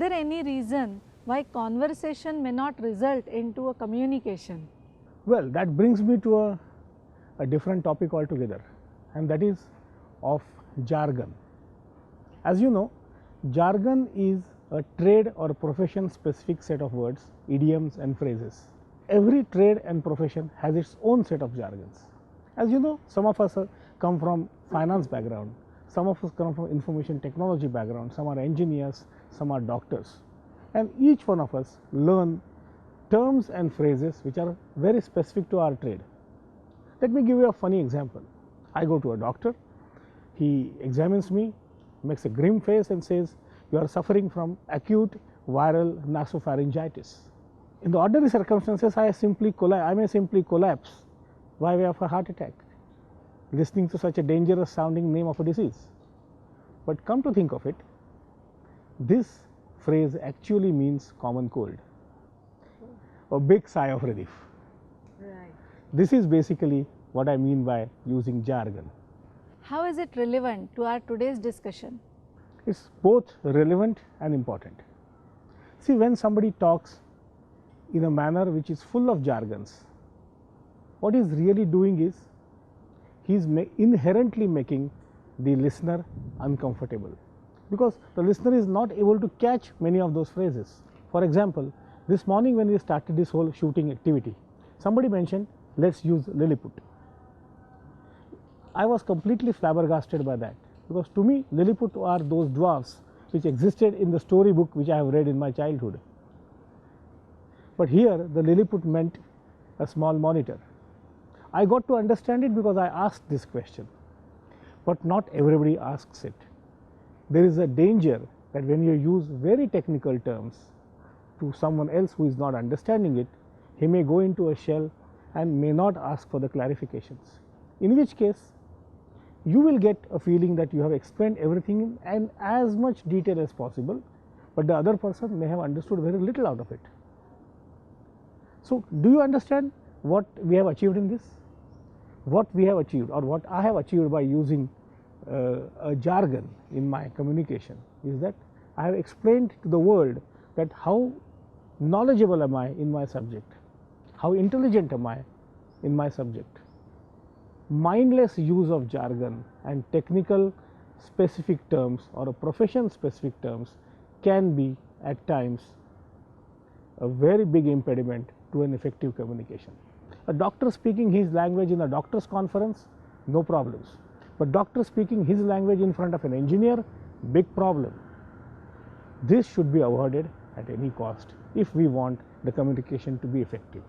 there any reason why conversation may not result into a communication? Well, that brings me to a different topic altogether, and that is of jargon. As you know, jargon is a trade or profession specific set of words, idioms and phrases. Every trade and profession has its own set of jargons. As you know, some of us come from finance background, some of us come from information technology background, some are engineers, some are doctors, and each one of us learn terms and phrases which are very specific to our trade. Let me give you a funny example. I go to a doctor, he examines me, makes a grim face and says, "You are suffering from acute viral nasopharyngitis." In the ordinary circumstances, I may simply collapse by way of a heart attack, listening to such a dangerous sounding name of a disease. But come to think of it, this phrase actually means common cold, a big sigh of relief. Right. This is basically what I mean by using jargon. How is it relevant to our today's discussion? It's both relevant and important. See, when somebody talks in a manner which is full of jargons, what he's really doing is he's inherently making the listener uncomfortable, because the listener is not able to catch many of those phrases. For example, this morning when we started this whole shooting activity, somebody mentioned, "Let's use Lilliput." I was completely flabbergasted by that, because to me Lilliput are those dwarfs which existed in the storybook which I have read in my childhood. But here the Lilliput meant a small monitor. I got to understand it because I asked this question, but not everybody asks it. There is a danger that when you use very technical terms to someone else who is not understanding it, he may go into a shell and may not ask for the clarifications, in which case you will get a feeling that you have explained everything in as much detail as possible, but the other person may have understood very little out of it. So, do you understand what we have achieved in this? What we have achieved, or what I have achieved by using a jargon in my communication, is that I have explained to the world that how knowledgeable am I in my subject, how intelligent am I in my subject. Mindless use of jargon and technical specific terms or a profession specific terms can be at times a very big impediment to an effective communication. A doctor speaking his language in a doctor's conference, no problems. But doctor speaking his language in front of an engineer, big problem. This should be avoided at any cost if we want the communication to be effective.